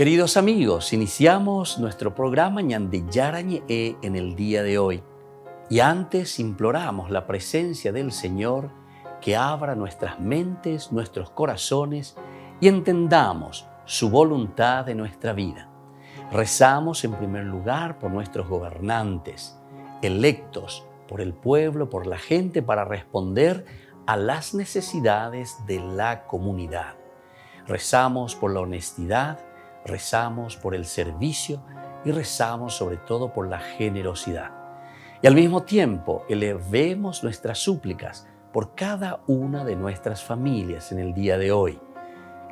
Queridos amigos, iniciamos nuestro programa Ñande Yarañe en el día de hoy. Y antes imploramos la presencia del Señor que abra nuestras mentes, nuestros corazones y entendamos su voluntad de nuestra vida. Rezamos en primer lugar por nuestros gobernantes, electos por el pueblo, por la gente, para responder a las necesidades de la comunidad. Rezamos por la honestidad, rezamos por el servicio y rezamos sobre todo por la generosidad. Y al mismo tiempo elevemos nuestras súplicas por cada una de nuestras familias en el día de hoy.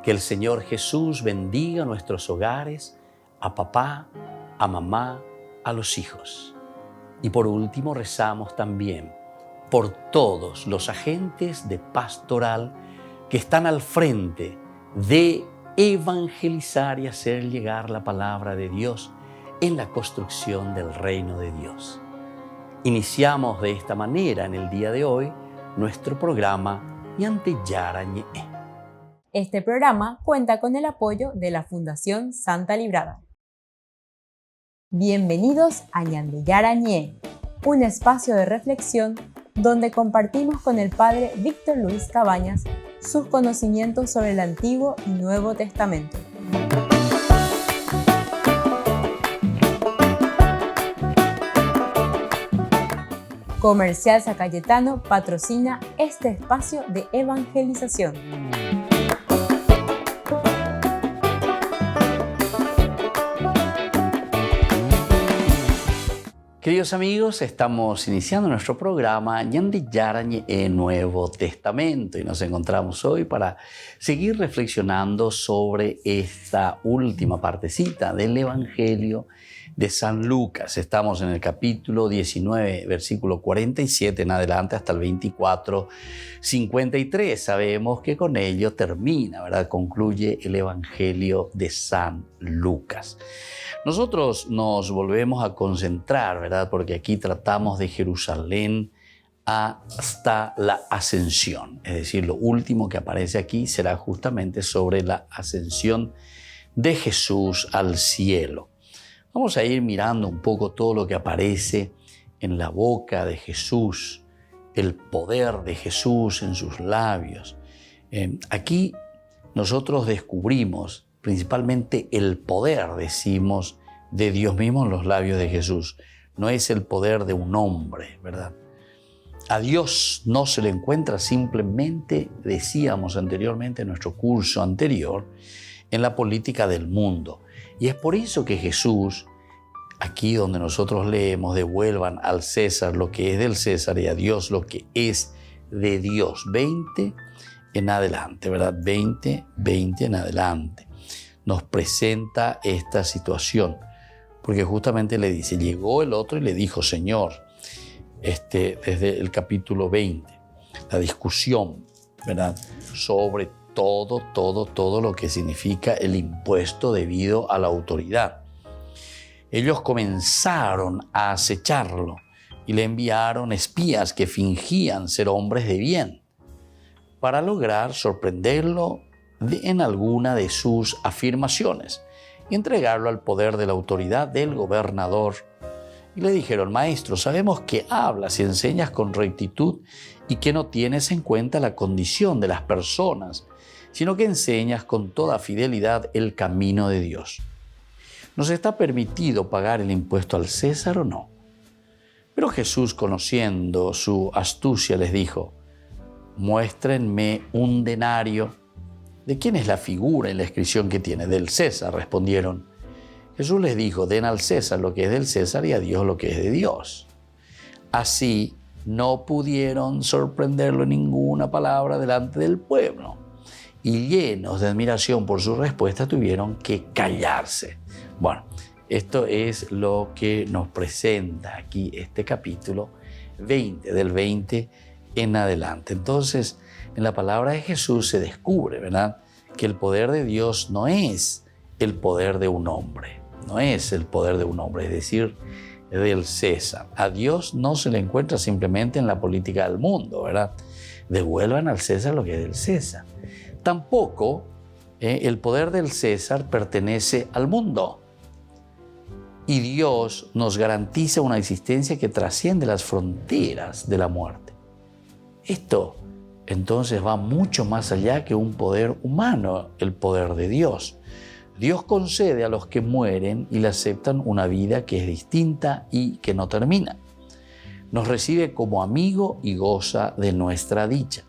Que el Señor Jesús bendiga nuestros hogares, a papá, a mamá, a los hijos. Y por último rezamos también por todos los agentes de pastoral que están al frente de evangelizar y hacer llegar la palabra de Dios en la construcción del reino de Dios. Iniciamos de esta manera en el día de hoy nuestro programa Ñande Yarañe. Este programa cuenta con el apoyo de la Fundación Santa Librada. Bienvenidos a Ñande Yarañe, un espacio de reflexión donde compartimos con el Padre Víctor Luis Cabañas sus conocimientos sobre el Antiguo y Nuevo Testamento. Comercial San Cayetano patrocina este espacio de evangelización. Queridos amigos, estamos iniciando nuestro programa Ñande Yarañe Nuevo Testamento y nos encontramos hoy para seguir reflexionando sobre esta última partecita del Evangelio de San Lucas. Estamos en el capítulo 19, versículo 47 en adelante hasta el 24, 53. Sabemos que con ello termina, ¿verdad? Concluye el Evangelio de San Lucas. Nosotros nos volvemos a concentrar, ¿verdad? Porque aquí tratamos de Jerusalén hasta la ascensión. Es decir, lo último que aparece aquí será justamente sobre la ascensión de Jesús al cielo. Vamos a ir mirando un poco todo lo que aparece en la boca de Jesús, el poder de Jesús en sus labios. Aquí nosotros descubrimos principalmente el poder, decimos, de Dios mismo en los labios de Jesús. No es el poder de un hombre, ¿verdad? A Dios no se le encuentra simplemente, decíamos anteriormente en nuestro curso anterior, en la política del mundo. Y es por eso que Jesús, aquí donde nosotros leemos, devuelvan al César lo que es del César y a Dios lo que es de Dios. 20 en adelante, ¿verdad? 20 en adelante. Nos presenta esta situación, porque justamente le dice, llegó el otro y le dijo, Señor, desde el capítulo 20, la discusión, ¿verdad? Sobre todo lo que significa el impuesto debido a la autoridad. Ellos comenzaron a acecharlo y le enviaron espías que fingían ser hombres de bien para lograr sorprenderlo en alguna de sus afirmaciones y entregarlo al poder de la autoridad del gobernador. Y le dijeron, Maestro, sabemos que hablas y enseñas con rectitud y que no tienes en cuenta la condición de las personas, sino que enseñas con toda fidelidad el camino de Dios. ¿Nos está permitido pagar el impuesto al César o no? Pero Jesús, conociendo su astucia, les dijo, muéstrenme un denario. ¿De quién es la figura y la inscripción que tiene? Del César, respondieron. Jesús les dijo, den al César lo que es del César y a Dios lo que es de Dios. Así no pudieron sorprenderlo en ninguna palabra delante del pueblo. Y llenos de admiración por su respuesta tuvieron que callarse. Bueno, esto es lo que nos presenta aquí este capítulo 20, del 20 en adelante. Entonces, en la palabra de Jesús se descubre, ¿verdad?, que el poder de Dios no es el poder de un hombre, no es el poder de un hombre, es decir, del César. A Dios no se le encuentra simplemente en la política del mundo, ¿verdad? Devuelvan al César lo que es del César. Tampoco El poder del César pertenece al mundo y Dios nos garantiza una existencia que trasciende las fronteras de la muerte. Esto entonces va mucho más allá que un poder humano, el poder de Dios. Dios concede a los que mueren y le aceptan una vida que es distinta y que no termina. Nos recibe como amigo y goza de nuestra dicha.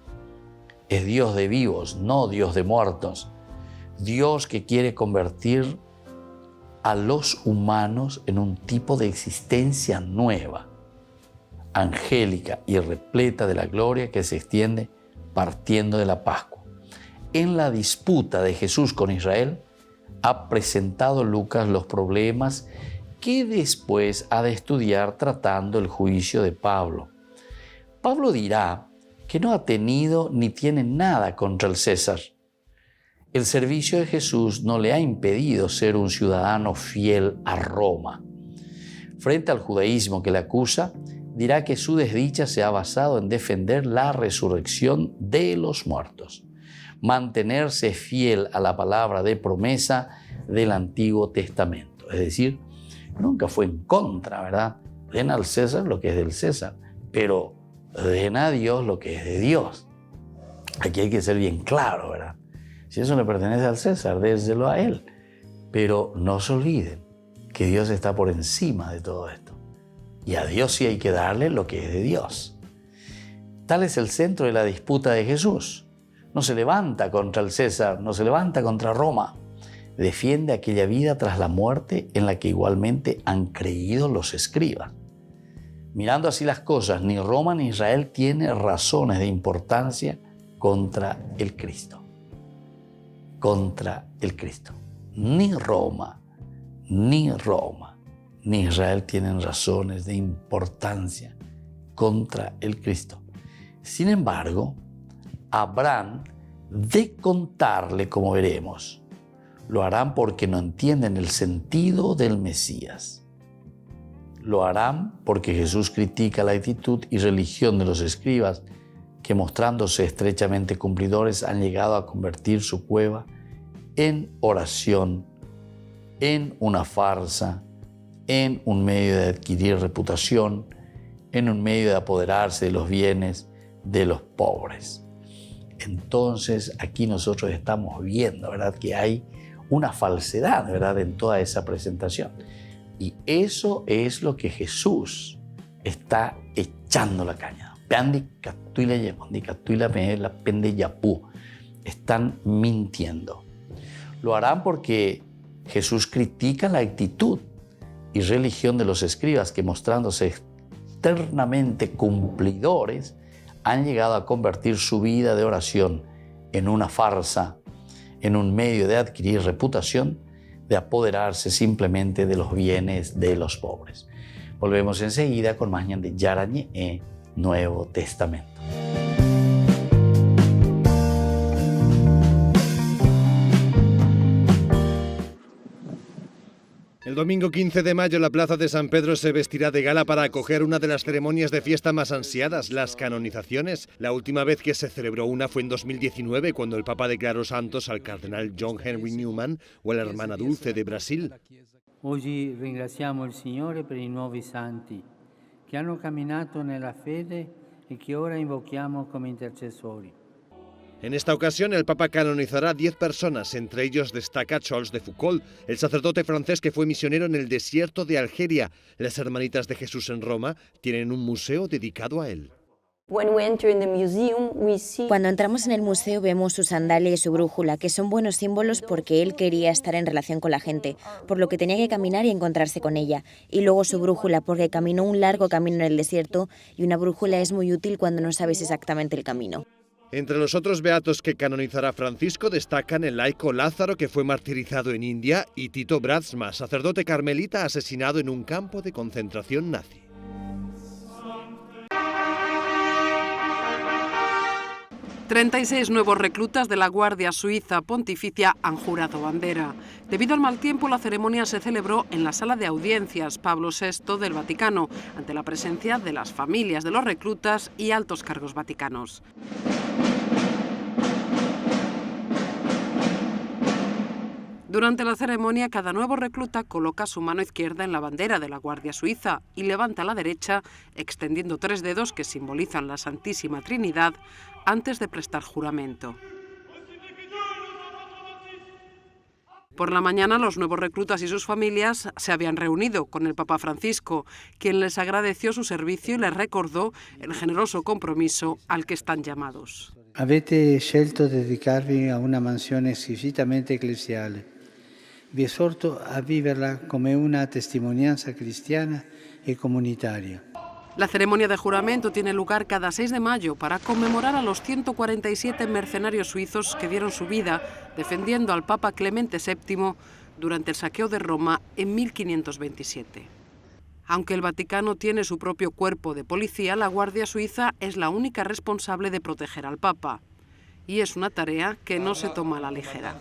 Es Dios de vivos, no Dios de muertos. Dios que quiere convertir a los humanos en un tipo de existencia nueva, angélica y repleta de la gloria que se extiende partiendo de la Pascua. En la disputa de Jesús con Israel, ha presentado Lucas los problemas que después ha de estudiar tratando el juicio de Pablo. Pablo dirá que no ha tenido ni tiene nada contra el César. El servicio de Jesús no le ha impedido ser un ciudadano fiel a Roma. Frente al judaísmo que le acusa, dirá que su desdicha se ha basado en defender la resurrección de los muertos, mantenerse fiel a la palabra de promesa del Antiguo Testamento. Es decir, nunca fue en contra, ¿verdad? Den al César lo que es del César, pero den a Dios lo que es de Dios. Aquí hay que ser bien claro, ¿verdad? Si eso le pertenece al César, déselo a él. Pero no se olviden que Dios está por encima de todo esto. Y a Dios sí hay que darle lo que es de Dios. Tal es el centro de la disputa de Jesús. No se levanta contra el César, no se levanta contra Roma. Defiende aquella vida tras la muerte en la que igualmente han creído los escribas. Mirando así las cosas, ni Roma ni Israel tienen razones de importancia contra el Cristo. Contra el Cristo. Ni Roma, ni Israel tienen razones de importancia contra el Cristo. Sin embargo, habrán de contarle, como veremos. Lo harán porque no entienden el sentido del Mesías. Lo harán porque Jesús critica la actitud y religión de los escribas que, mostrándose estrechamente cumplidores, han llegado a convertir su cueva en oración, en una farsa, en un medio de adquirir reputación, en un medio de apoderarse de los bienes de los pobres. Entonces aquí nosotros estamos viendo, ¿verdad?, que hay una falsedad, ¿verdad?, en toda esa presentación. Y eso es lo que Jesús está echando la caña. Están mintiendo. Lo harán porque Jesús critica la actitud y religión de los escribas que, mostrándose externamente cumplidores, han llegado a convertir su vida de oración en una farsa, en un medio de adquirir reputación, de apoderarse simplemente de los bienes de los pobres. Volvemos enseguida con más de Yarañe Nuevo Testamento. El domingo 15 de mayo la plaza de San Pedro se vestirá de gala para acoger una de las ceremonias de fiesta más ansiadas, las canonizaciones. La última vez que se celebró una fue en 2019, cuando el Papa declaró santos al cardenal John Henry Newman o a la hermana Dulce de Brasil. Oggi ringraziamo il Signore per i nuovi santi che hanno camminato nella fede e che ora invochiamo come intercessori. En esta ocasión el Papa canonizará 10 personas, entre ellos destaca Charles de Foucauld, el sacerdote francés que fue misionero en el desierto de Algeria. Las Hermanitas de Jesús en Roma tienen un museo dedicado a él. Cuando entramos en el museo vemos su sandalia y su brújula, que son buenos símbolos porque él quería estar en relación con la gente, por lo que tenía que caminar y encontrarse con ella. Y luego su brújula, porque caminó un largo camino en el desierto, y una brújula es muy útil cuando no sabes exactamente el camino. Entre los otros beatos que canonizará Francisco destacan el laico Lázaro, que fue martirizado en India, y Tito Bradsma, sacerdote carmelita asesinado en un campo de concentración nazi. ...36 nuevos reclutas de la Guardia Suiza Pontificia han jurado bandera. Debido al mal tiempo, la ceremonia se celebró en la sala de audiencias Pablo VI del Vaticano, ante la presencia de las familias de los reclutas y altos cargos vaticanos. Durante la ceremonia, cada nuevo recluta coloca su mano izquierda en la bandera de la Guardia Suiza y levanta la derecha, extendiendo 3 dedos que simbolizan la Santísima Trinidad, antes de prestar juramento. Por la mañana, los nuevos reclutas y sus familias se habían reunido con el Papa Francisco, quien les agradeció su servicio y les recordó el generoso compromiso al que están llamados. Avete scelto di dedicarvi a una mansione squisitamente eclesiale. Vi esorto a viverla come una testimonianza cristiana e comunitaria. La ceremonia de juramento tiene lugar cada 6 de mayo para conmemorar a los 147 mercenarios suizos que dieron su vida defendiendo al Papa Clemente VII durante el saqueo de Roma en 1527. Aunque el Vaticano tiene su propio cuerpo de policía, la Guardia Suiza es la única responsable de proteger al Papa. Y es una tarea que no se toma a la ligera.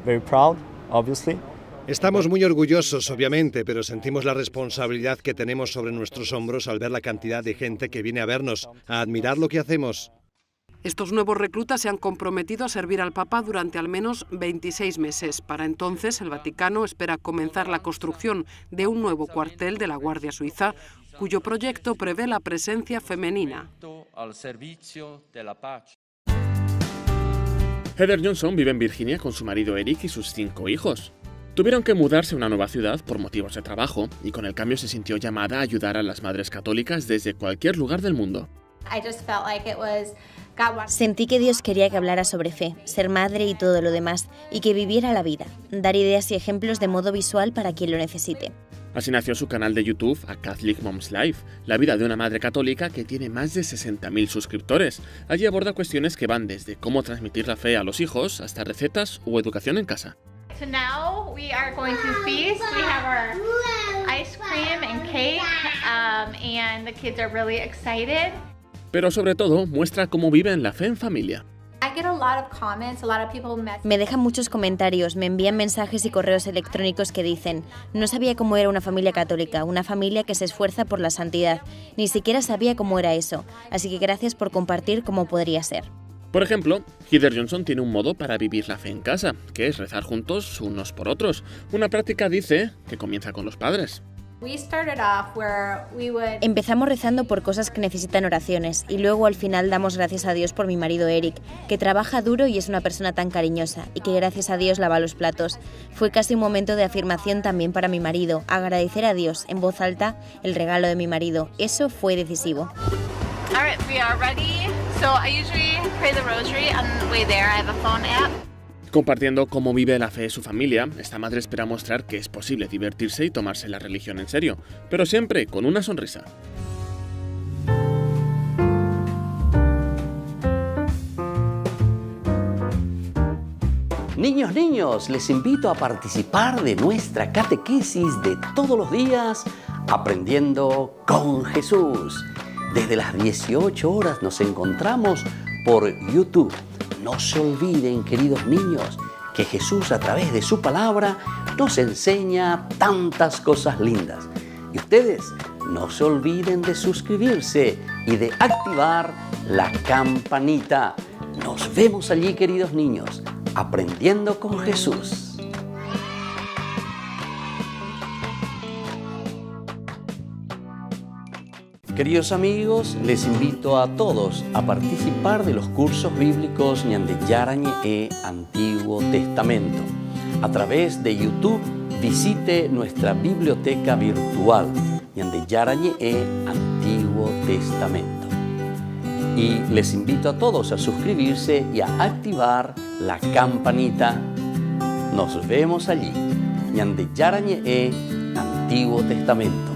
Very proud, obviously. Estamos muy orgullosos, obviamente, pero sentimos la responsabilidad que tenemos sobre nuestros hombros al ver la cantidad de gente que viene a vernos, a admirar lo que hacemos. Estos nuevos reclutas se han comprometido a servir al Papa durante al menos 26 meses. Para entonces, el Vaticano espera comenzar la construcción de un nuevo cuartel de la Guardia Suiza, cuyo proyecto prevé la presencia femenina. Heather Johnson vive en Virginia con su marido Eric y sus 5 hijos. Tuvieron que mudarse a una nueva ciudad por motivos de trabajo y con el cambio se sintió llamada a ayudar a las madres católicas desde cualquier lugar del mundo. Sentí que Dios quería que hablara sobre fe, ser madre y todo lo demás, y que viviera la vida, dar ideas y ejemplos de modo visual para quien lo necesite. Así nació su canal de YouTube, A Catholic Mom's Life, la vida de una madre católica que tiene más de 60.000 suscriptores. Allí aborda cuestiones que van desde cómo transmitir la fe a los hijos hasta recetas o educación en casa. So now we are going to feast. We have our ice cream and cake, and the kids are really excited. Pero sobre todo muestra cómo viven la fe en familia. Me dejan muchos comentarios, me envían mensajes y correos electrónicos que dicen: no sabía cómo era una familia católica, una familia que se esfuerza por la santidad, ni siquiera sabía cómo era eso, así que gracias por compartir cómo podría ser. Por ejemplo, Heather Johnson tiene un modo para vivir la fe en casa, que es rezar juntos unos por otros. Una práctica, dice, que comienza con los padres. Empezamos rezando por cosas que necesitan oraciones y luego al final damos gracias a Dios por mi marido Eric, que trabaja duro y es una persona tan cariñosa y que gracias a Dios lava los platos. Fue casi un momento de afirmación también para mi marido, agradecer a Dios en voz alta el regalo de mi marido. Eso fue decisivo. All right, we are ready. So I usually pray the rosary on the way there. I have a phone app. Compartiendo cómo vive la fe su familia, esta madre espera mostrar que es posible divertirse y tomarse la religión en serio, pero siempre con una sonrisa. Niños, les invito a participar de nuestra catequesis de todos los días, Aprendiendo con Jesús. Desde las 18 horas nos encontramos por YouTube. No se olviden, queridos niños, que Jesús a través de su palabra nos enseña tantas cosas lindas. Y ustedes no se olviden de suscribirse y de activar la campanita. Nos vemos allí, queridos niños, aprendiendo con Jesús. Queridos amigos, les invito a todos a participar de los cursos bíblicos Ñande Yarañe e Antiguo Testamento. A través de YouTube, visite nuestra biblioteca virtual Ñande Yarañe e Antiguo Testamento. Y les invito a todos a suscribirse y a activar la campanita. Nos vemos allí. Ñande Yarañe e Antiguo Testamento.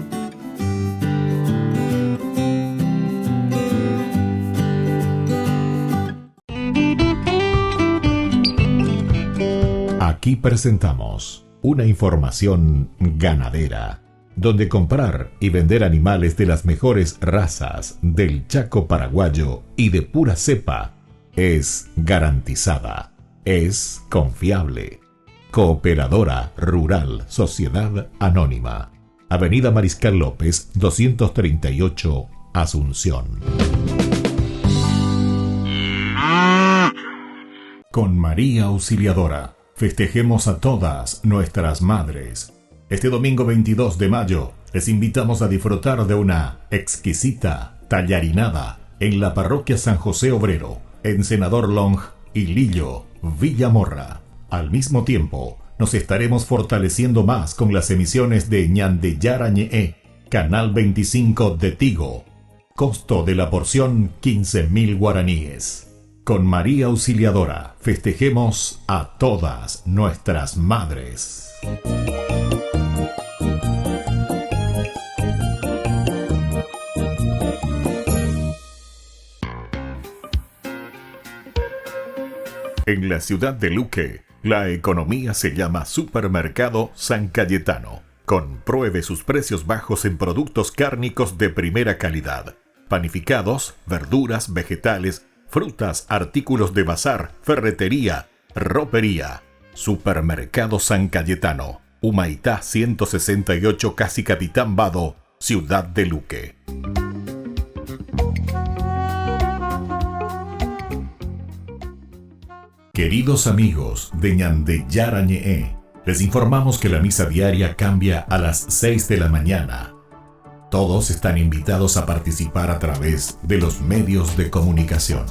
Aquí presentamos una información ganadera, donde comprar y vender animales de las mejores razas del Chaco paraguayo y de pura cepa es garantizada, es confiable. Cooperadora Rural Sociedad Anónima, Avenida Mariscal López, 238, Asunción. Con María Auxiliadora, festejemos a todas nuestras madres. Este domingo 22 de mayo les invitamos a disfrutar de una exquisita tallarinada en la parroquia San José Obrero, en Senador Long y Lillo, Villamorra. Al mismo tiempo, nos estaremos fortaleciendo más con las emisiones de Ñandeyara Ñe'e, Canal 25 de Tigo. Costo de la porción 15.000 guaraníes. Con María Auxiliadora festejemos a todas nuestras madres. En la ciudad de Luque, la economía se llama Supermercado San Cayetano. Compruebe sus precios bajos en productos cárnicos de primera calidad. Panificados, verduras, vegetales, frutas, artículos de bazar, ferretería, ropería. Supermercado San Cayetano, Humaitá 168, Casi Capitán Vado, Ciudad de Luque. Queridos amigos de Ñandeyara Ñe'e, les informamos que la misa diaria cambia a las 6 de la mañana. Todos están invitados a participar a través de los medios de comunicación.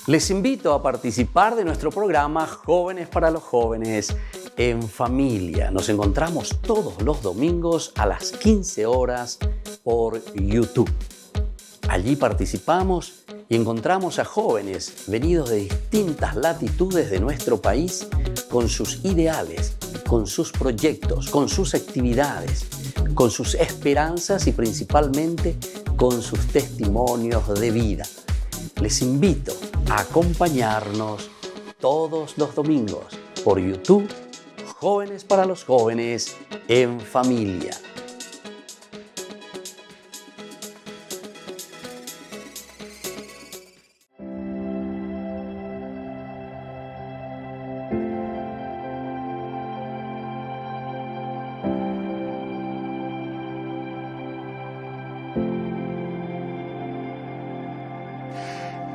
Les invito a participar de nuestro programa Jóvenes para los Jóvenes en Familia. Nos encontramos todos los domingos a las 15 horas por YouTube. Allí participamos y encontramos a jóvenes venidos de distintas latitudes de nuestro país con sus ideales, con sus proyectos, con sus actividades, con sus esperanzas y principalmente con sus testimonios de vida. Les invito a acompañarnos todos los domingos por YouTube, Jóvenes para los Jóvenes en Familia.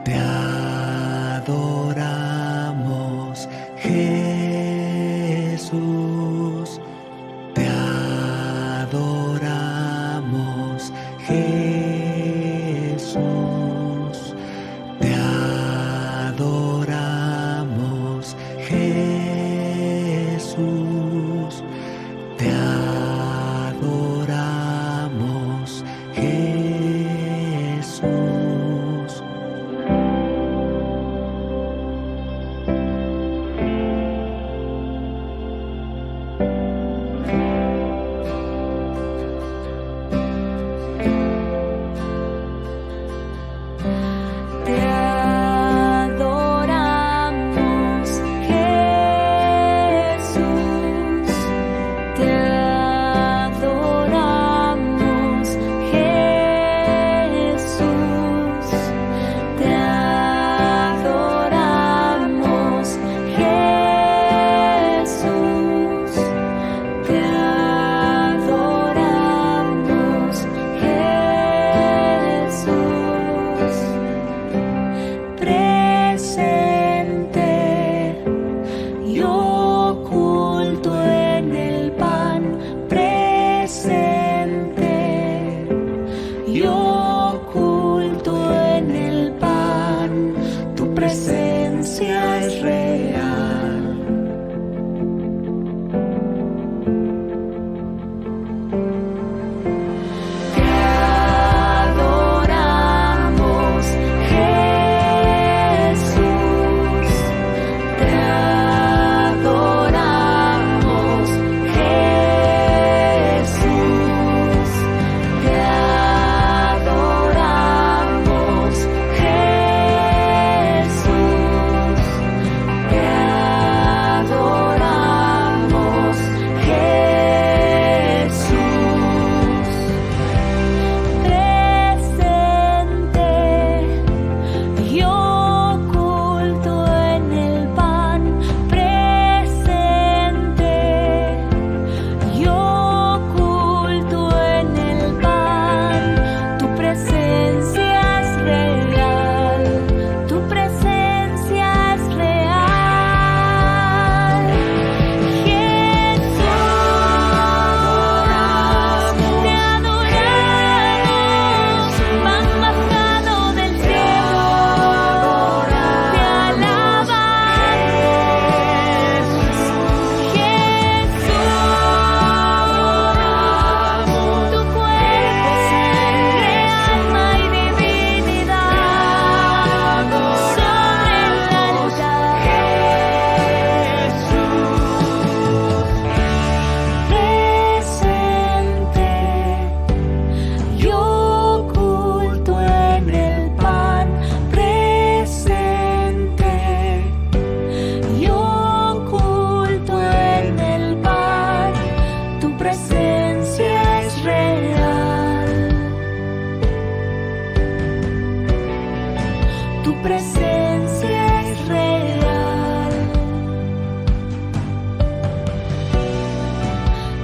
Te adoramos, Jesús. Te adoramos, Jesús. Te adoramos, Jesús. Te adoramos, Jesús.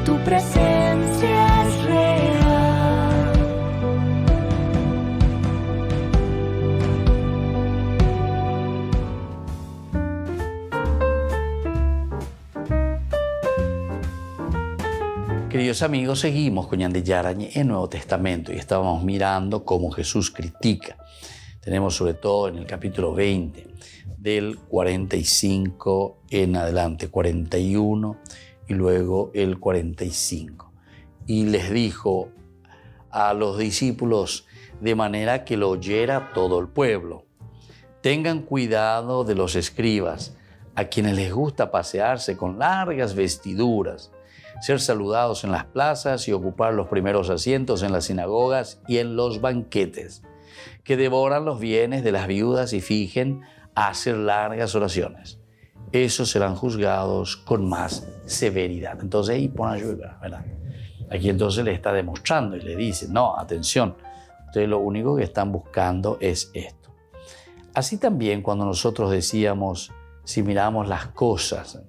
tu presencia es real. Queridos amigos, seguimos con Ñande Yarañe en Nuevo Testamento y estábamos mirando cómo Jesús critica. Tenemos sobre todo en el capítulo 20, del 45 en adelante, 41 y luego el 45. Y les dijo a los discípulos de manera que lo oyera todo el pueblo: tengan cuidado de los escribas, a quienes les gusta pasearse con largas vestiduras, ser saludados en las plazas y ocupar los primeros asientos en las sinagogas y en los banquetes, que devoran los bienes de las viudas y fingen a hacer largas oraciones. Esos serán juzgados con más severidad. Entonces ahí pone ayuda, ¿verdad? Aquí entonces le está demostrando y le dice: no, atención, ustedes lo único que están buscando es esto. Así también cuando nosotros decíamos, si miramos las cosas,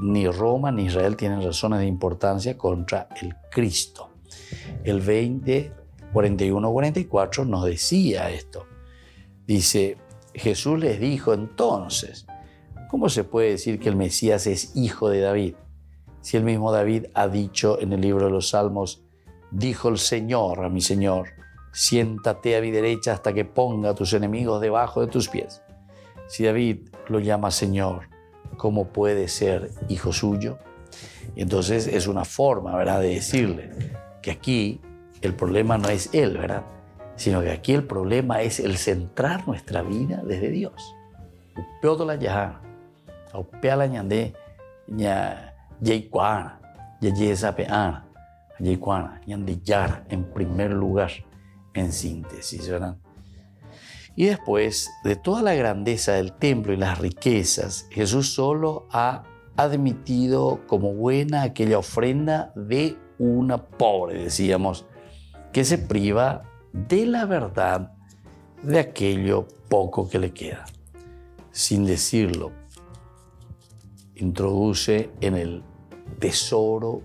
ni Roma ni Israel tienen razones de importancia contra el Cristo. El 20, 41, 44 nos decía esto. Dice: Jesús les dijo entonces, ¿cómo se puede decir que el Mesías es hijo de David? Si el mismo David ha dicho en el libro de los Salmos: dijo el Señor a mi Señor, siéntate a mi derecha hasta que ponga a tus enemigos debajo de tus pies. Si David lo llama Señor, ¿cómo puede ser hijo suyo? Y entonces es una forma, ¿verdad?, de decirle que aquí el problema no es él, ¿verdad?, sino que aquí el problema es el centrar nuestra vida desde Dios. Upeotola yaha, upeala ñande ña yeikuana, yeyesapeana, yeikuana, ñande yara, en primer lugar, en síntesis, ¿verdad? Y después de toda la grandeza del templo y las riquezas, Jesús solo ha admitido como buena aquella ofrenda de una pobre, decíamos, que se priva de la verdad de aquello poco que le queda. Sin decirlo, introduce en el tesoro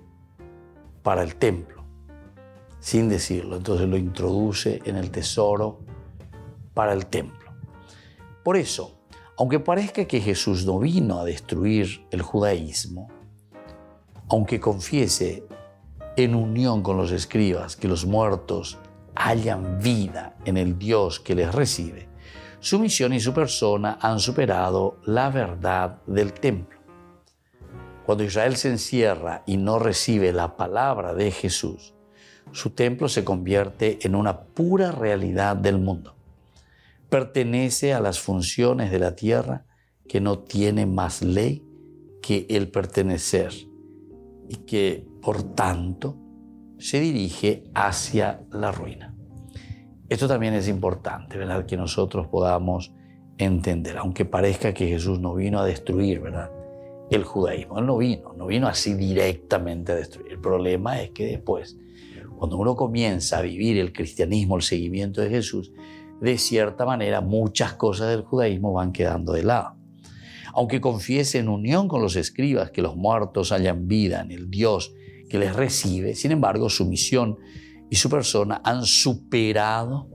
para el templo. Sin decirlo, entonces lo introduce en el tesoro para el templo. Por eso, aunque parezca que Jesús no vino a destruir el judaísmo, aunque confiese en unión con los escribas que los muertos hallan vida en el Dios que les recibe, su misión y su persona han superado la verdad del templo. Cuando Israel se encierra y no recibe la palabra de Jesús, su templo se convierte en una pura realidad del mundo. Pertenece a las funciones de la tierra que no tiene más ley que el pertenecer y que, por tanto, se dirige hacia la ruina. Esto también es importante, ¿verdad?, que nosotros podamos entender, aunque parezca que Jesús no vino a destruir, ¿verdad?, el judaísmo. Él no vino así directamente a destruir. El problema es que después, cuando uno comienza a vivir el cristianismo, el seguimiento de Jesús, de cierta manera muchas cosas del judaísmo van quedando de lado. Aunque confiese en unión con los escribas que los muertos hallan vida en el Dios que les recibe, sin embargo, su misión y su persona han superado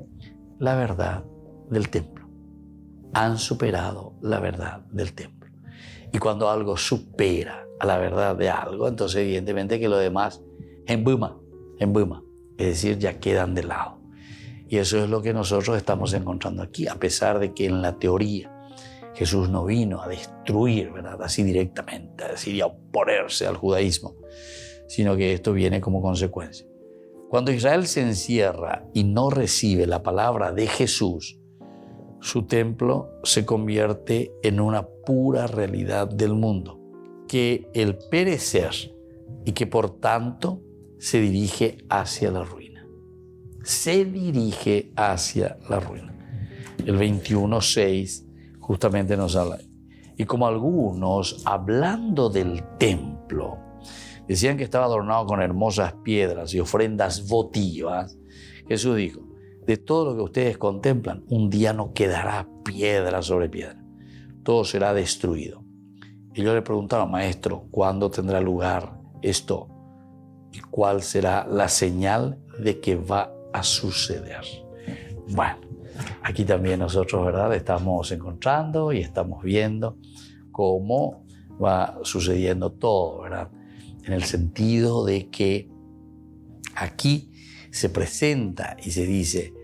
la verdad del templo. Han superado la verdad del templo. Y cuando algo supera a la verdad de algo, entonces evidentemente que lo demás embuma, es decir, ya quedan de lado. Y eso es lo que nosotros estamos encontrando aquí, a pesar de que en la teoría Jesús no vino a destruir, ¿verdad?, así directamente, a decir, y a oponerse al judaísmo, sino que esto viene como consecuencia. Cuando Israel se encierra y no recibe la palabra de Jesús, su templo se convierte en una pura realidad del mundo, que el perecer y que por tanto se dirige hacia la ruina. Se dirige hacia la ruina. El 21:6 justamente nos habla. Y como algunos, hablando del templo, decían que estaba adornado con hermosas piedras y ofrendas votivas, Jesús dijo: de todo lo que ustedes contemplan, un día no quedará piedra sobre piedra. Todo será destruido. Ellos le preguntaron: maestro, ¿cuándo tendrá lugar esto? ¿Y cuál será la señal de que va a suceder? Bueno, aquí también nosotros, ¿verdad?, estamos encontrando y estamos viendo cómo va sucediendo todo, ¿verdad? En el sentido de que aquí se presenta y se dice,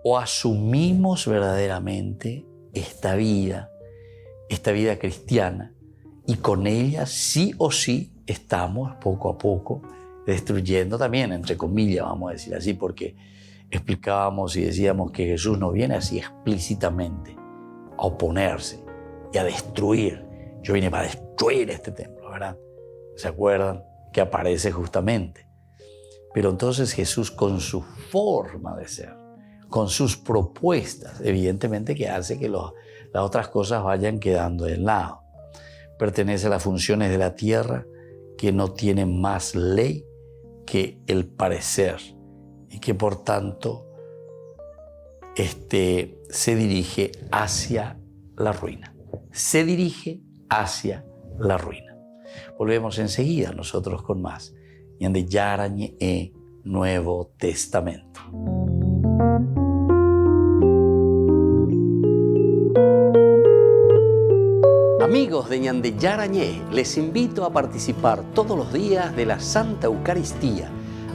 o asumimos verdaderamente esta vida cristiana, y con ella sí o sí estamos poco a poco destruyendo también, entre comillas, vamos a decir así, porque explicábamos y decíamos que Jesús no viene así explícitamente a oponerse y a destruir. Yo vine para destruir este templo, ¿verdad? ¿Se acuerdan? Que aparece justamente. Pero entonces Jesús, con su forma de ser, con sus propuestas, evidentemente que hace que las otras cosas vayan quedando de lado. Pertenece a las funciones de la tierra que no tienen más ley que el parecer y que por tanto se dirige hacia la ruina. Se dirige hacia la ruina. Volvemos enseguida nosotros con más. Ñande Yarañe Nuevo Testamento. Amigos de Ñande Yarañe, les invito a participar todos los días de la Santa Eucaristía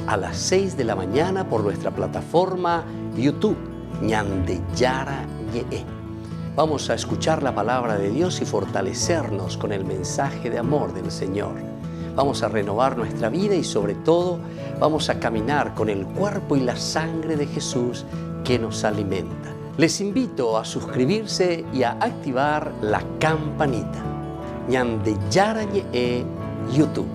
a las 6 de la mañana por nuestra plataforma YouTube, Ñande Yarañe. Vamos a escuchar la palabra de Dios y fortalecernos con el mensaje de amor del Señor. Vamos a renovar nuestra vida y sobre todo vamos a caminar con el cuerpo y la sangre de Jesús que nos alimenta. Les invito a suscribirse y a activar la campanita. Ñande Yarañe YouTube.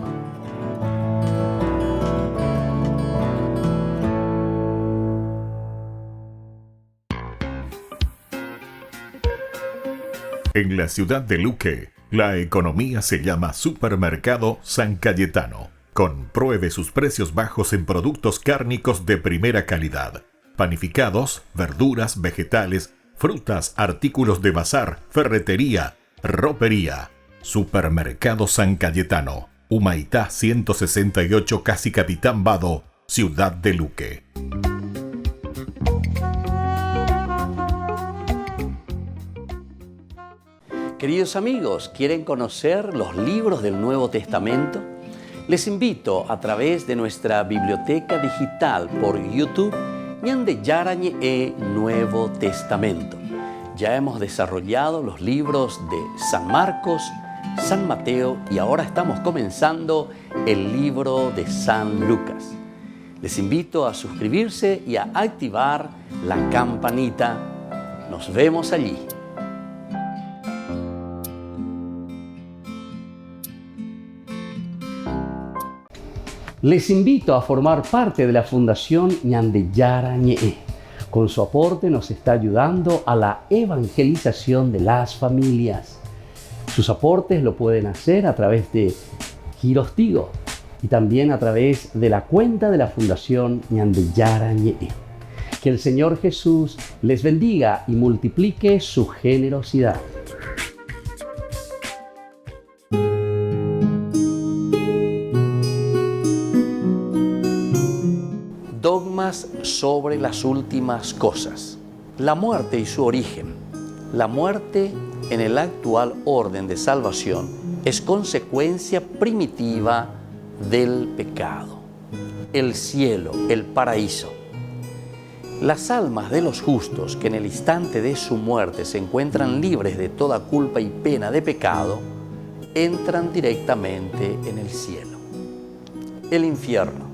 En la ciudad de Luque, la economía se llama Supermercado San Cayetano. Compruebe sus precios bajos en productos cárnicos de primera calidad. Panificados, verduras, vegetales, frutas, artículos de bazar, ferretería, ropería. Supermercado San Cayetano, Humaitá 168, Casi Capitán Vado, Ciudad de Luque. Queridos amigos, ¿quieren conocer los libros del Nuevo Testamento? Les invito a través de nuestra biblioteca digital por YouTube, Ñande Yarañe Nuevo Testamento. Ya hemos desarrollado los libros de San Marcos, San Mateo y ahora estamos comenzando el libro de San Lucas. Les invito a suscribirse y a activar la campanita. Nos vemos allí. Les invito a formar parte de la Fundación Ñande Yarañe. Con su aporte nos está ayudando a la evangelización de las familias. Sus aportes lo pueden hacer a través de Giros Tigo y también a través de la cuenta de la Fundación Ñande Yarañe. Que el Señor Jesús les bendiga y multiplique su generosidad. Dogmas sobre las últimas cosas. La muerte y su origen. La muerte en el actual orden de salvación es consecuencia primitiva del pecado. El cielo, el paraíso. Las almas de los justos que en el instante de su muerte se encuentran libres de toda culpa y pena de pecado, entran directamente en el cielo. El infierno.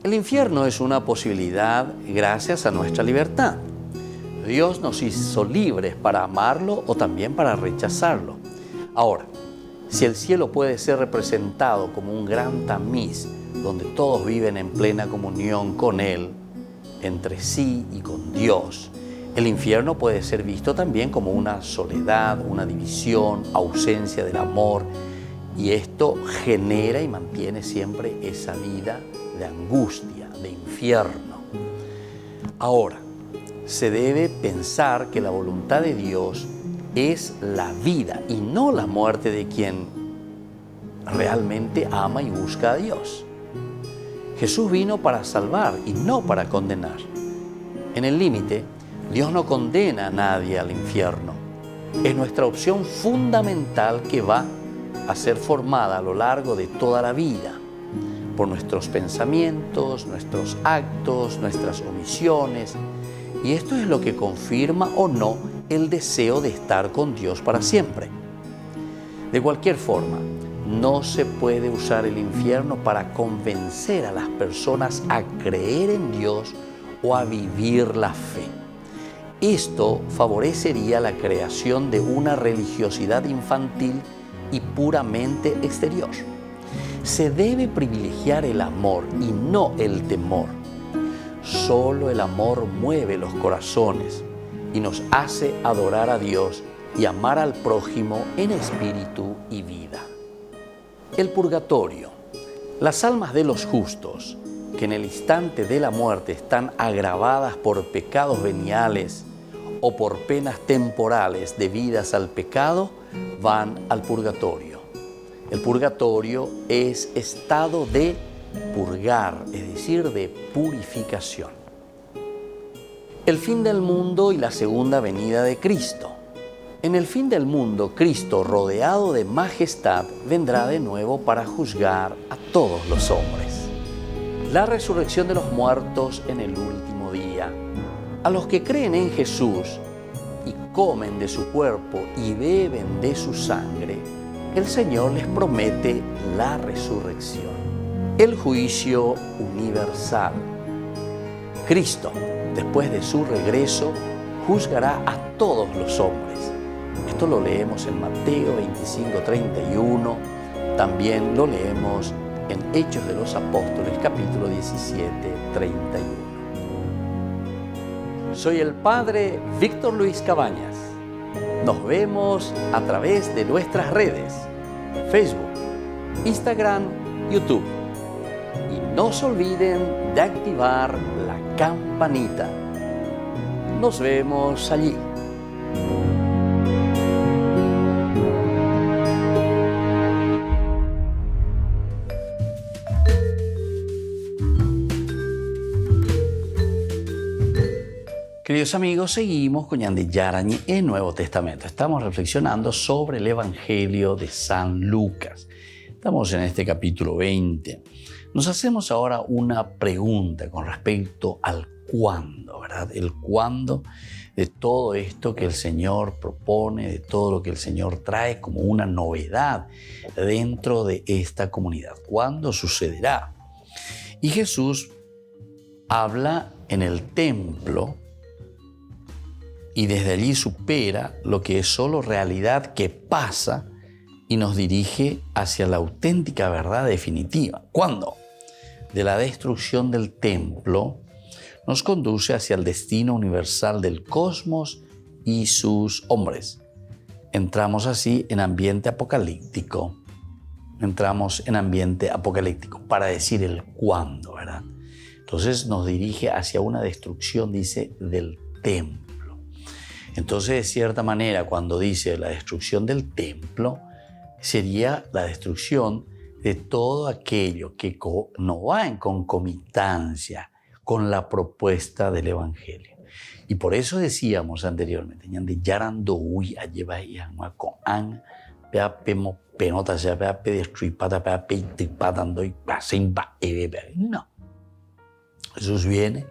El infierno es una posibilidad gracias a nuestra libertad. Dios nos hizo libres para amarlo o también para rechazarlo. Ahora, si el cielo puede ser representado como un gran tamiz donde todos viven en plena comunión con Él, entre sí y con Dios, el infierno puede ser visto también como una soledad, una división, ausencia del amor, y esto genera y mantiene siempre esa vida de angustia, de infierno. Ahora, se debe pensar que la voluntad de Dios es la vida y no la muerte de quien realmente ama y busca a Dios. Jesús vino para salvar y no para condenar. En el límite, Dios no condena a nadie al infierno. Es nuestra opción fundamental que va a ser formada a lo largo de toda la vida por nuestros pensamientos, nuestros actos, nuestras omisiones. Y esto es lo que confirma o no el deseo de estar con Dios para siempre. De cualquier forma, no se puede usar el infierno para convencer a las personas a creer en Dios o a vivir la fe. Esto favorecería la creación de una religiosidad infantil y puramente exterior. Se debe privilegiar el amor y no el temor. Solo el amor mueve los corazones y nos hace adorar a Dios y amar al prójimo en espíritu y vida. El purgatorio. Las almas de los justos, que en el instante de la muerte están agravadas por pecados veniales o por penas temporales debidas al pecado, van al purgatorio. El purgatorio es estado de purgar, es decir, de purificación. El fin del mundo y la segunda venida de Cristo. En el fin del mundo, Cristo, rodeado de majestad, vendrá de nuevo para juzgar a todos los hombres. La resurrección de los muertos en el último día. A los que creen en Jesús y comen de su cuerpo y beben de su sangre, el Señor les promete la resurrección. El juicio universal. Cristo, después de su regreso, juzgará a todos los hombres. Esto lo leemos en Mateo 25:31, también lo leemos en Hechos de los Apóstoles, capítulo 17:31. Soy el Padre Víctor Luis Cabañas. Nos vemos a través de nuestras redes, Facebook, Instagram, YouTube. Y no se olviden de activar la campanita. Nos vemos allí. Queridos amigos, seguimos con Yandy Yarañi en Nuevo Testamento. Estamos reflexionando sobre el Evangelio de San Lucas. Estamos en este capítulo 20. Nos hacemos ahora una pregunta con respecto al cuándo, ¿verdad? El cuándo de todo esto que el Señor propone, de todo lo que el Señor trae como una novedad dentro de esta comunidad. ¿Cuándo sucederá? Y Jesús habla en el templo y desde allí supera lo que es solo realidad que pasa y nos dirige hacia la auténtica verdad definitiva. ¿Cuándo? De la destrucción del templo nos conduce hacia el destino universal del cosmos y sus hombres. Entramos así en ambiente apocalíptico. Para decir el cuándo, ¿verdad? Entonces nos dirige hacia una destrucción, dice, del templo. Entonces, de cierta manera, cuando dice la destrucción del templo, sería la destrucción de todo aquello que no va en concomitancia con la propuesta del Evangelio. Y por eso decíamos anteriormente, no. Jesús viene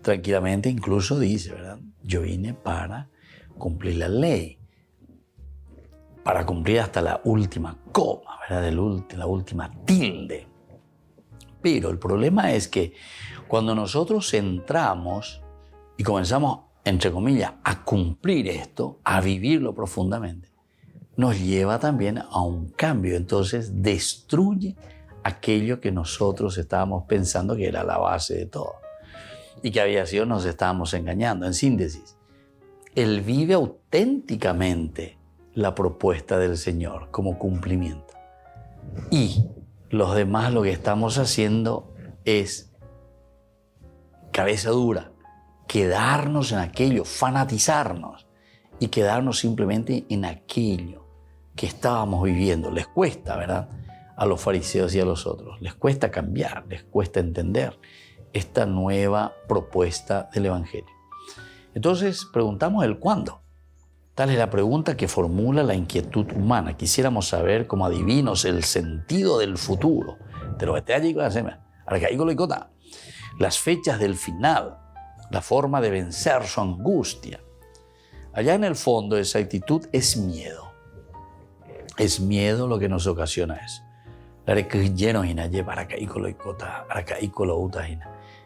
tranquilamente, incluso dice, ¿verdad? Yo vine para cumplir la ley, para cumplir hasta la última coma, ¿verdad? La última tilde. Pero el problema es que cuando nosotros entramos y comenzamos, entre comillas, a cumplir esto, a vivirlo profundamente, nos lleva también a un cambio. Entonces destruye aquello que nosotros estábamos pensando que era la base de todo y que había sido, nos estábamos engañando. En síntesis, Él vive auténticamente la propuesta del Señor como cumplimiento. Y los demás lo que estamos haciendo es cabeza dura, quedarnos en aquello, fanatizarnos y quedarnos simplemente en aquello que estábamos viviendo. Les cuesta, ¿verdad?, a los fariseos y a los otros. Les cuesta cambiar, les cuesta entender esta nueva propuesta del Evangelio. Entonces preguntamos el cuándo. Tal es la pregunta que formula la inquietud humana. Quisiéramos saber como adivinos el sentido del futuro. Las fechas del final, la forma de vencer su angustia. Allá en el fondo esa actitud es miedo. Es miedo lo que nos ocasiona eso.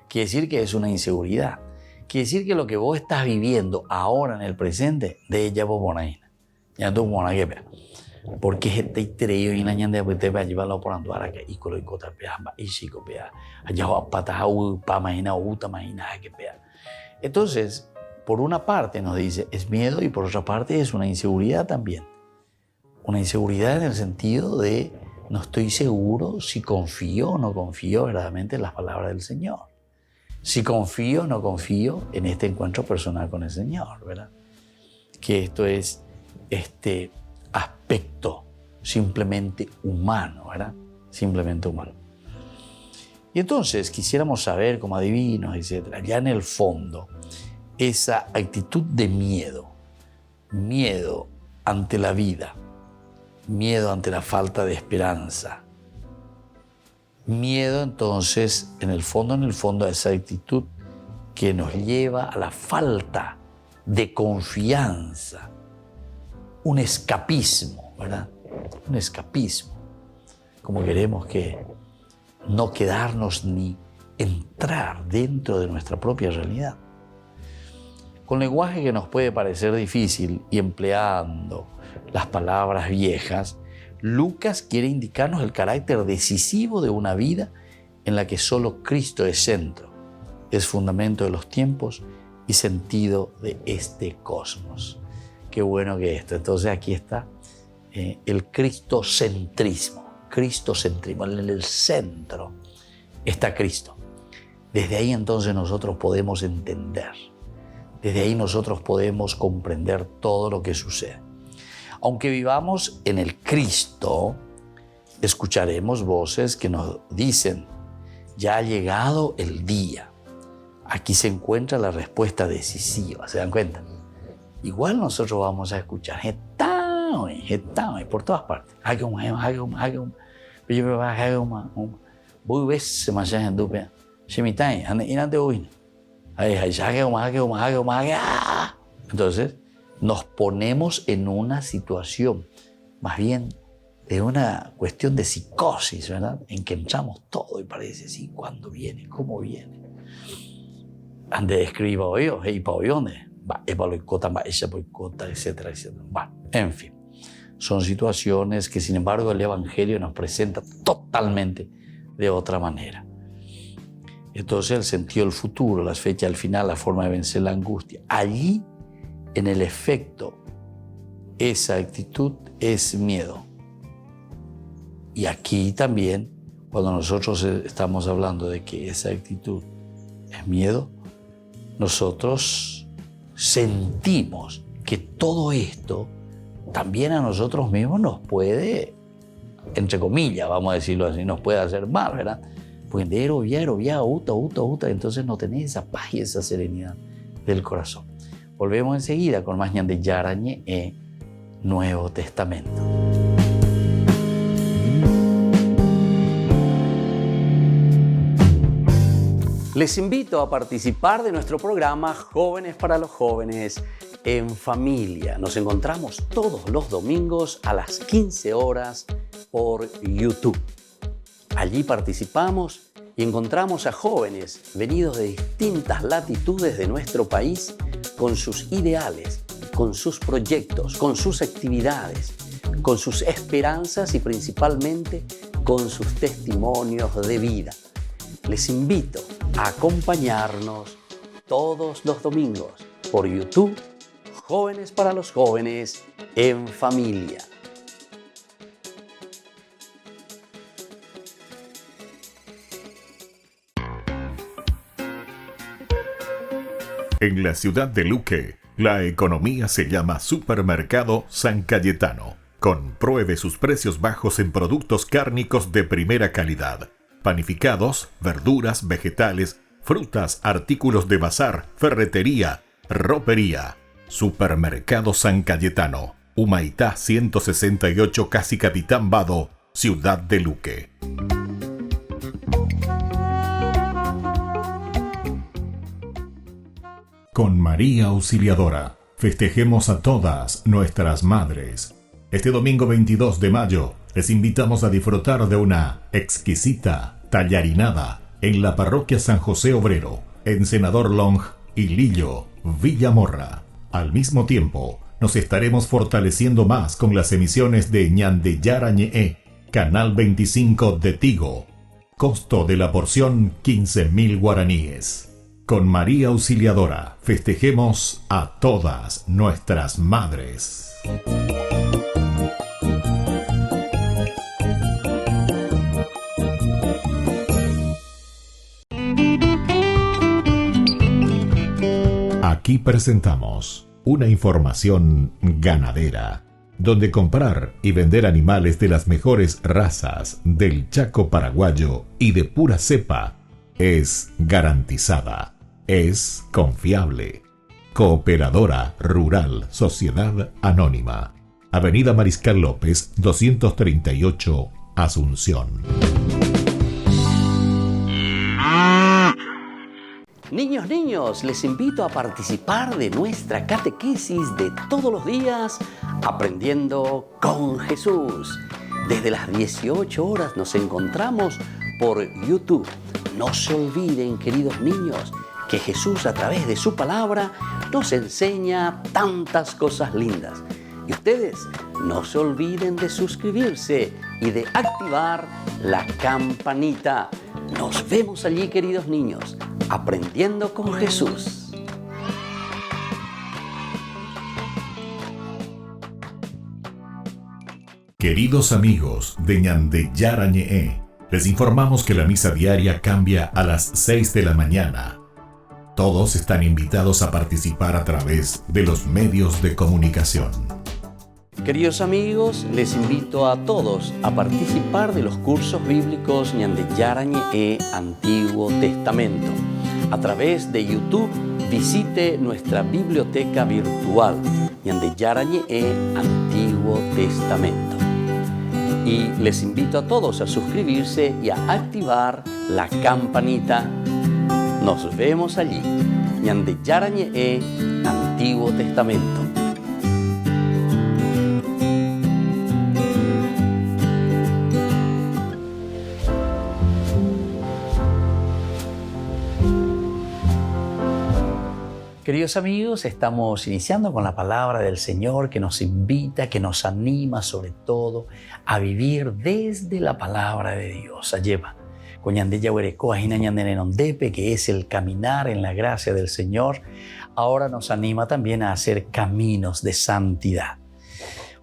Quiere decir que es una inseguridad. Quiere decir que lo que vos estás viviendo ahora en el presente, de ella vos monaína. Ya tú monaguepea. Porque este treo y nañande te va a llevarlo por andar acá y con lo que pea, y chico pea. Allá va patas pa maina uta maina que pea. Entonces, por una parte nos dice es miedo y por otra parte es una inseguridad también. Una inseguridad en el sentido de no estoy seguro si confío o no confío verdaderamente en las palabras del Señor. Si confío o no confío en este encuentro personal con el Señor, ¿verdad? Que esto es este aspecto simplemente humano, ¿verdad? Simplemente humano. Y entonces quisiéramos saber como adivinos, etcétera, ya en el fondo, esa actitud de miedo ante la vida, miedo ante la falta de esperanza, miedo entonces en el fondo a esa actitud que nos lleva a la falta de confianza, un escapismo, ¿verdad? Un escapismo, como queremos que no quedarnos ni entrar dentro de nuestra propia realidad. Con lenguaje que nos puede parecer difícil y empleando las palabras viejas, Lucas quiere indicarnos el carácter decisivo de una vida en la que solo Cristo es centro, es fundamento de los tiempos y sentido de este cosmos. Qué bueno que esto. Entonces aquí está el cristocentrismo. Cristocentrismo, en el centro está Cristo. Desde ahí entonces nosotros podemos entender. Desde ahí nosotros podemos comprender todo lo que sucede. Aunque vivamos en el Cristo, escucharemos voces que nos dicen, ya ha llegado el día. Aquí se encuentra la respuesta decisiva, ¿se dan cuenta? Igual nosotros vamos a escuchar, por todas partes. Entonces, nos ponemos en una situación, más bien de una cuestión de psicosis, ¿verdad? En que entramos todo y parece, sí, ¿cuándo viene? ¿Cómo viene? Ande escriba hoy, y para hoy, ¿dónde? Etcétera, etcétera. En fin, son situaciones que sin embargo el Evangelio nos presenta totalmente de otra manera. Entonces el sentido del futuro, las fechas del final, la forma de vencer la angustia. Allí, en el efecto, esa actitud es miedo. Y aquí también, cuando nosotros estamos hablando de que esa actitud es miedo, nosotros sentimos que todo esto también a nosotros mismos nos puede, entre comillas, vamos a decirlo así, nos puede hacer mal, ¿verdad? Porque entonces no tenés esa paz y esa serenidad del corazón. Volvemos enseguida con más Ñande Yarañe en Nuevo Testamento. Les invito a participar de nuestro programa Jóvenes para los Jóvenes en Familia. Nos encontramos todos los domingos a las 15 horas por YouTube. Allí participamos y encontramos a jóvenes venidos de distintas latitudes de nuestro país con sus ideales, con sus proyectos, con sus actividades, con sus esperanzas y principalmente con sus testimonios de vida. Les invito a acompañarnos todos los domingos por YouTube, Jóvenes para los Jóvenes en Familia. En la ciudad de Luque, la economía se llama Supermercado San Cayetano. Compruebe sus precios bajos en productos cárnicos de primera calidad. Panificados, verduras, vegetales, frutas, artículos de bazar, ferretería, ropería. Supermercado San Cayetano, Humaitá 168, Casi Capitán Vado, Ciudad de Luque. Con María Auxiliadora, festejemos a todas nuestras madres. Este domingo 22 de mayo, les invitamos a disfrutar de una exquisita tallarinada en la parroquia San José Obrero, en Senador Long y Lillo, Villamorra. Al mismo tiempo, nos estaremos fortaleciendo más con las emisiones de Ñandeyara Ñe'e, Canal 25 de Tigo. Costo de la porción 15.000 guaraníes. Con María Auxiliadora, festejemos a todas nuestras madres. Aquí presentamos una información ganadera, donde comprar y vender animales de las mejores razas del Chaco paraguayo y de pura cepa es garantizada, es confiable. Cooperadora Rural Sociedad Anónima, Avenida Mariscal López 238, Asunción. Niños, les invito a participar de nuestra catequesis de todos los días, Aprendiendo con Jesús. Desde las 18 horas nos encontramos por YouTube. No se olviden, queridos niños, que Jesús a través de su palabra nos enseña tantas cosas lindas. Y ustedes no se olviden de suscribirse y de activar la campanita. Nos vemos allí, queridos niños, Aprendiendo con Jesús. Queridos amigos de Ñandeyara Ñe'e, les informamos que la misa diaria cambia a las 6 de la mañana. Todos están invitados a participar a través de los medios de comunicación. Queridos amigos, les invito a todos a participar de los cursos bíblicos Ñandeyara Ñe'e Antiguo Testamento. A través de YouTube, visite nuestra biblioteca virtual Ñandeyara Ñe'e Antiguo Testamento. Y les invito a todos a suscribirse y a activar la campanita. Nos vemos allí, Ñandeyara Ñe'e Antiguo Testamento. Queridos amigos, estamos iniciando con la palabra del Señor que nos invita, que nos anima sobre todo a vivir desde la palabra de Dios. Ayeva, que es el caminar en la gracia del Señor, ahora nos anima también a hacer caminos de santidad.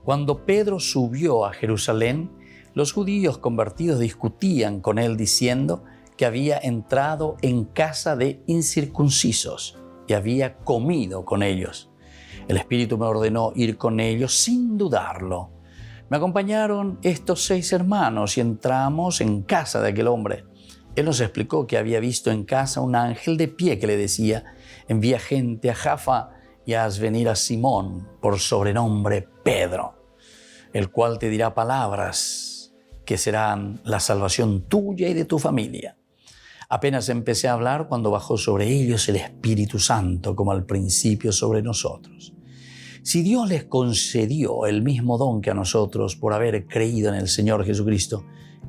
Cuando Pedro subió a Jerusalén, los judíos convertidos discutían con él diciendo que había entrado en casa de incircuncisos y había comido con ellos. El Espíritu me ordenó ir con ellos sin dudarlo. Me acompañaron estos 6 hermanos y entramos en casa de aquel hombre. Él nos explicó que había visto en casa un ángel de pie que le decía: envía gente a Jaffa y haz venir a Simón, por sobrenombre Pedro, el cual te dirá palabras que serán la salvación tuya y de tu familia. Apenas empecé a hablar cuando bajó sobre ellos el Espíritu Santo, como al principio sobre nosotros. Si Dios les concedió el mismo don que a nosotros por haber creído en el Señor Jesucristo,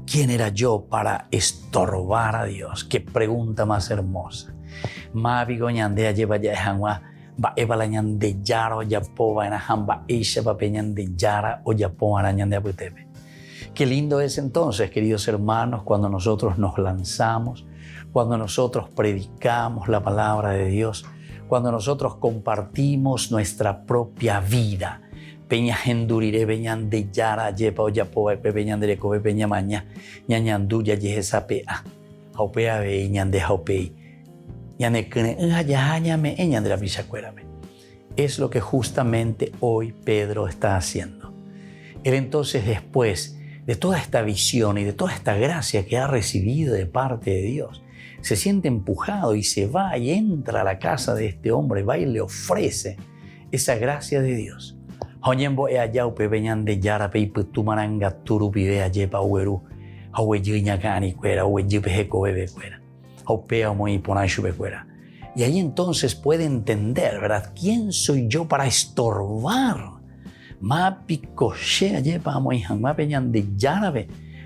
¿quién era yo para estorbar a Dios? ¡Qué pregunta más hermosa! Qué lindo es entonces, queridos hermanos, cuando nosotros nos lanzamos, cuando nosotros predicamos la palabra de Dios, cuando nosotros compartimos nuestra propia vida. Peña hendurire peñan de yara yepa o yapo epe peñan de cobe peña maña ñañanduya yesa pea haupea be ñan de haupei ñanekne yañame ñan de la bisacuérame. Es lo que justamente hoy Pedro está haciendo. Él entonces, después de toda esta visión y de toda esta gracia que ha recibido de parte de Dios, se siente empujado y se va y entra a la casa de este hombre, va y le ofrece esa gracia de Dios. Y ahí entonces puede entender, ¿verdad? ¿Quién soy yo para estorbar?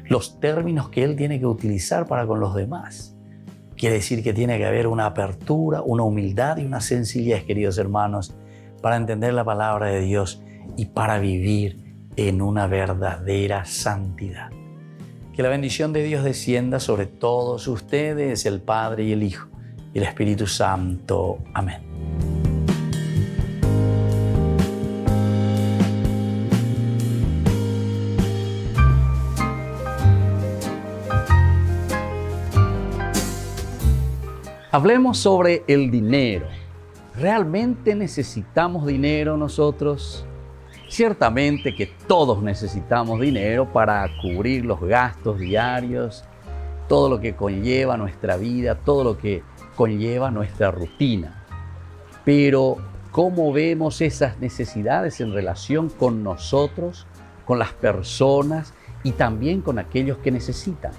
Los términos que él tiene que utilizar para con los demás. Quiere decir que tiene que haber una apertura, una humildad y una sencillez, queridos hermanos, para entender la palabra de Dios y para vivir en una verdadera santidad. Que la bendición de Dios descienda sobre todos ustedes, el Padre y el Hijo y el Espíritu Santo. Amén. Hablemos sobre el dinero. ¿Realmente necesitamos dinero nosotros? Ciertamente que todos necesitamos dinero para cubrir los gastos diarios, todo lo que conlleva nuestra vida, todo lo que conlleva nuestra rutina. Pero, ¿cómo vemos esas necesidades en relación con nosotros, con las personas y también con aquellos que necesitan?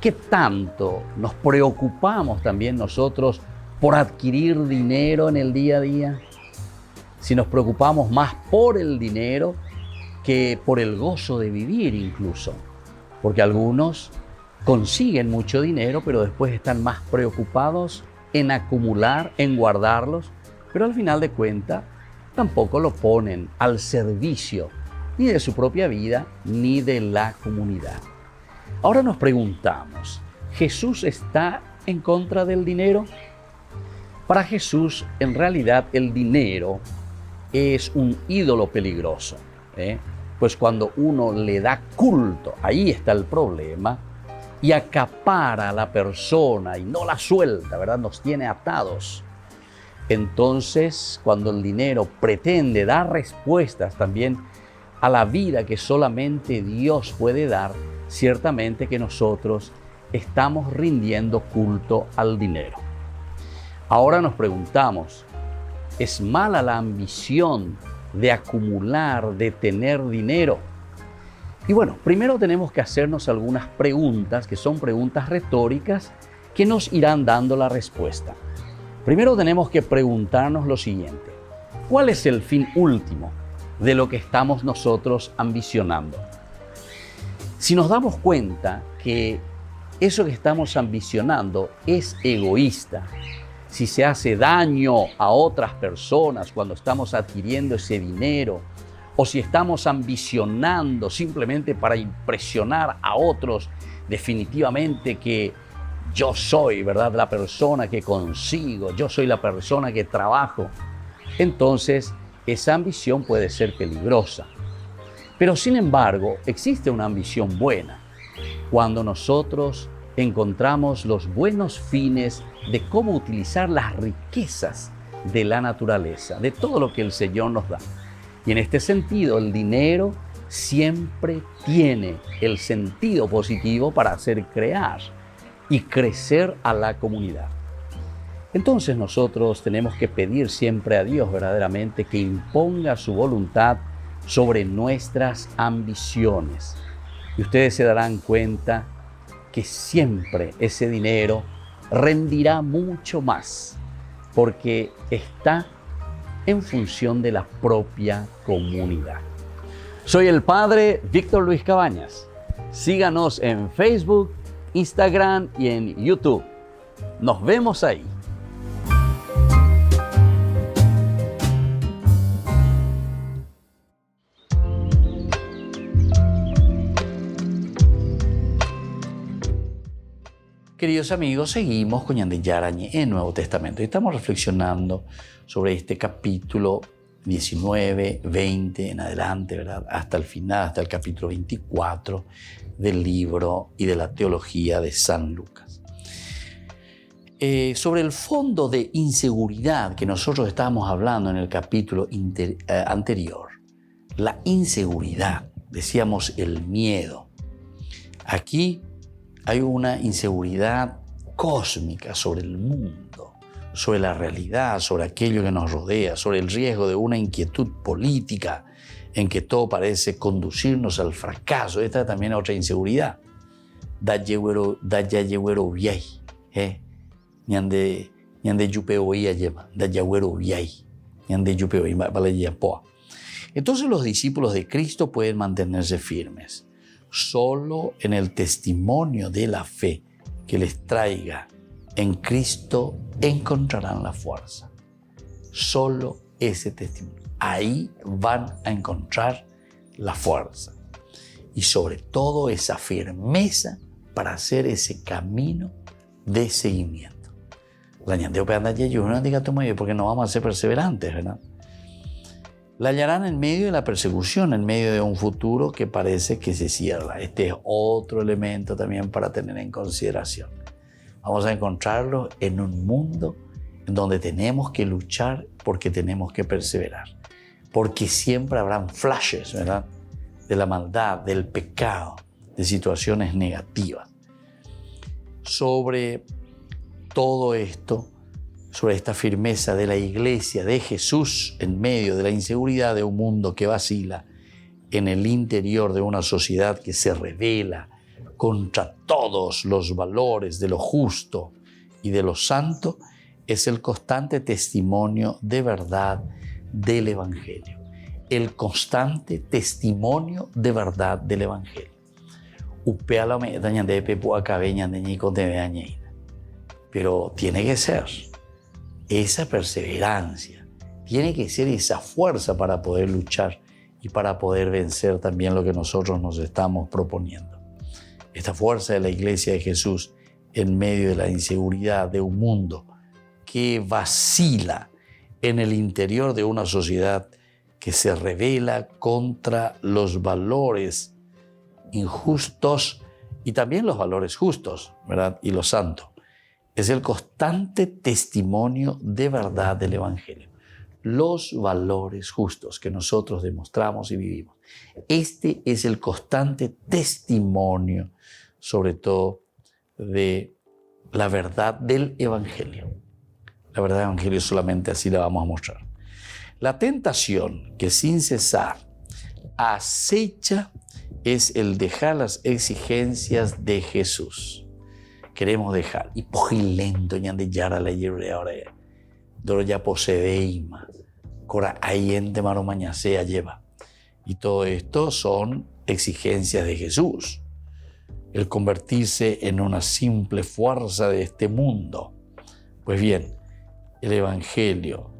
¿Qué tanto nos preocupamos también nosotros por adquirir dinero en el día a día? Si nos preocupamos más por el dinero que por el gozo de vivir incluso. Porque algunos consiguen mucho dinero, pero después están más preocupados en acumular, en guardarlos, pero al final de cuentas tampoco lo ponen al servicio ni de su propia vida ni de la comunidad. Ahora nos preguntamos, ¿Jesús está en contra del dinero? Para Jesús, en realidad, el dinero es un ídolo peligroso, pues cuando uno le da culto, ahí está el problema, y acapara a la persona y no la suelta, ¿verdad? Nos tiene atados. Entonces, cuando el dinero pretende dar respuestas también a la vida que solamente Dios puede dar, ciertamente que nosotros estamos rindiendo culto al dinero. Ahora nos preguntamos, ¿es mala la ambición de acumular, de tener dinero? Y bueno, primero tenemos que hacernos algunas preguntas, que son preguntas retóricas, que nos irán dando la respuesta. Primero tenemos que preguntarnos lo siguiente: ¿cuál es el fin último de lo que estamos nosotros ambicionando? Si nos damos cuenta que eso que estamos ambicionando es egoísta, si se hace daño a otras personas cuando estamos adquiriendo ese dinero, o si estamos ambicionando simplemente para impresionar a otros, definitivamente que yo soy, ¿verdad?, la persona que consigo, yo soy la persona que trabajo, entonces esa ambición puede ser peligrosa. Pero sin embargo, existe una ambición buena cuando nosotros encontramos los buenos fines de cómo utilizar las riquezas de la naturaleza, de todo lo que el Señor nos da. Y en este sentido, el dinero siempre tiene el sentido positivo para hacer crear y crecer a la comunidad. Entonces nosotros tenemos que pedir siempre a Dios verdaderamente que imponga su voluntad sobre nuestras ambiciones. Y ustedes se darán cuenta que siempre ese dinero rendirá mucho más porque está en función de la propia comunidad. Soy el Padre Víctor Luis Cabañas. Síganos en Facebook, Instagram y en YouTube. Nos vemos ahí. Queridos amigos, seguimos con Ñande Yarañe en Nuevo Testamento. Y estamos reflexionando sobre este capítulo 19, 20 en adelante, ¿verdad? Hasta el final, hasta el capítulo 24 del libro y de la teología de San Lucas. Sobre el fondo de inseguridad que nosotros estábamos hablando en el capítulo anterior, la inseguridad, decíamos el miedo. Aquí hay una inseguridad cósmica sobre el mundo, sobre la realidad, sobre aquello que nos rodea, sobre el riesgo de una inquietud política en que todo parece conducirnos al fracaso. Esta también es otra inseguridad. Da yewero viay, ñande yupeo ia yema, da yewero viay, ñande yupeo vale yapoa. Entonces los discípulos de Cristo pueden mantenerse firmes. Solo en el testimonio de la fe que les traiga en Cristo encontrarán la fuerza. Solo ese testimonio. Ahí van a encontrar la fuerza. Y sobre todo esa firmeza para hacer ese camino de seguimiento. Porque no vamos a ser perseverantes, ¿verdad? La hallarán en medio de la persecución, en medio de un futuro que parece que se cierra. Este es otro elemento también para tener en consideración. Vamos a encontrarlo en un mundo en donde tenemos que luchar porque tenemos que perseverar. Porque siempre habrán flashes, ¿verdad?, de la maldad, del pecado, de situaciones negativas. Sobre todo esto, sobre esta firmeza de la iglesia de Jesús en medio de la inseguridad de un mundo que vacila, en el interior de una sociedad que se rebela contra todos los valores de lo justo y de lo santo, es el constante testimonio de verdad del Evangelio. El constante testimonio de verdad del Evangelio. Pero tiene que ser esa perseverancia, tiene que ser esa fuerza para poder luchar y para poder vencer también lo que nosotros nos estamos proponiendo. Esta fuerza de la Iglesia de Jesús en medio de la inseguridad de un mundo que vacila en el interior de una sociedad que se rebela contra los valores injustos y también los valores justos, ¿verdad?, y los santos. Es el constante testimonio de verdad del Evangelio. Los valores justos que nosotros demostramos y vivimos. Este es el constante testimonio, sobre todo, de la verdad del Evangelio. La verdad del Evangelio solamente así la vamos a mostrar. La tentación que sin cesar acecha es el dejar las exigencias de Jesús. Queremos dejar. Y pojilento ñande yara la yere ahora. Doro ya posedeima. Cora ayente maromañasea lleva. Y todo esto son exigencias de Jesús. El convertirse en una simple fuerza de este mundo. Pues bien, el Evangelio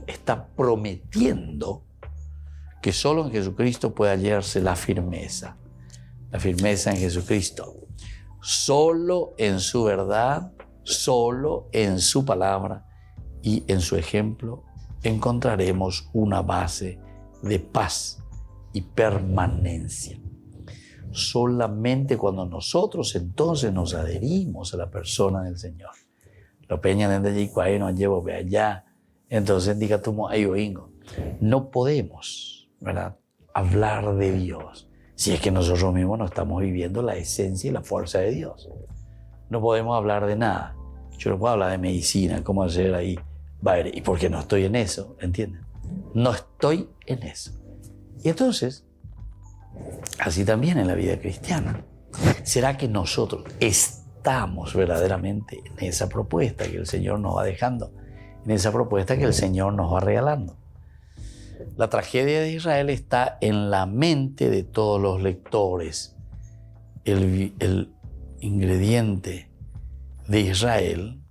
está prometiendo que solo en Jesucristo puede hallarse la firmeza en Jesucristo. Solo en su verdad, solo en su palabra y en su ejemplo encontraremos una base de paz y permanencia. Solamente cuando nosotros entonces nos adherimos a la persona del Señor. Lo peñan de allí, nos llevo allá. Entonces diga tú, no podemos, ¿verdad?, hablar de Dios si es que nosotros mismos no estamos viviendo la esencia y la fuerza de Dios. No podemos hablar de nada. Yo no puedo hablar de medicina, cómo hacer ahí, y porque no estoy en eso, ¿entienden? No estoy en eso. Y entonces, así también en la vida cristiana. ¿Será que nosotros estamos verdaderamente en esa propuesta que el Señor nos va dejando? En esa propuesta que el Señor nos va regalando. La tragedia de Israel está en la mente de todos los lectores. El ingrediente de Israel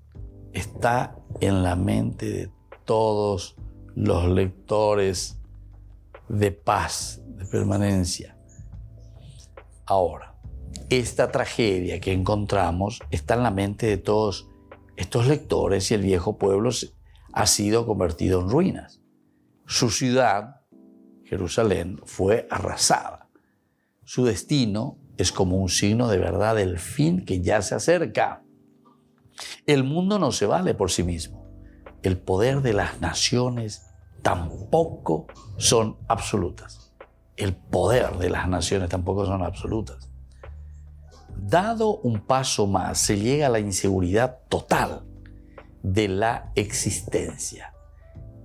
está en la mente de todos los lectores de paz, de permanencia. Ahora, esta tragedia que encontramos está en la mente de todos estos lectores y el viejo pueblo ha sido convertido en ruinas. Su ciudad, Jerusalén, fue arrasada. Su destino es como un signo de verdad del fin que ya se acerca. El mundo no se vale por sí mismo. el poder de las naciones tampoco son absolutas. El poder de las naciones tampoco son absolutas. Dado un paso más, se llega a la inseguridad total de la existencia.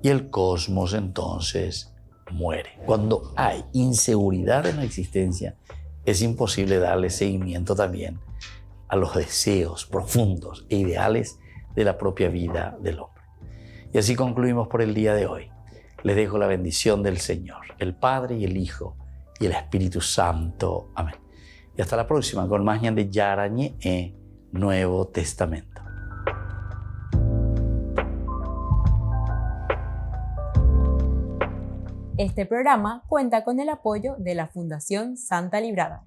Y el cosmos entonces muere. Cuando hay inseguridad en la existencia, es imposible darle seguimiento también a los deseos profundos e ideales de la propia vida del hombre. Y así concluimos por el día de hoy. Les dejo la bendición del Señor, el Padre y el Hijo y el Espíritu Santo. Amén. Y hasta la próxima con más Ñande Yarañe Nuevo Testamento. Este programa cuenta con el apoyo de la Fundación Santa Librada.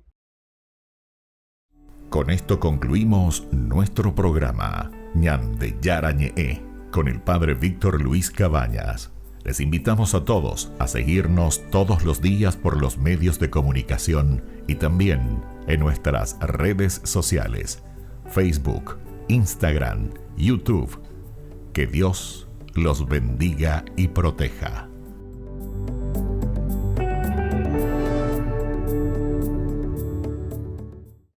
Con esto concluimos nuestro programa Ñande Yarañe con el Padre Víctor Luis Cabañas. Les invitamos a todos a seguirnos todos los días por los medios de comunicación y también en nuestras redes sociales, Facebook, Instagram, YouTube. Que Dios los bendiga y proteja.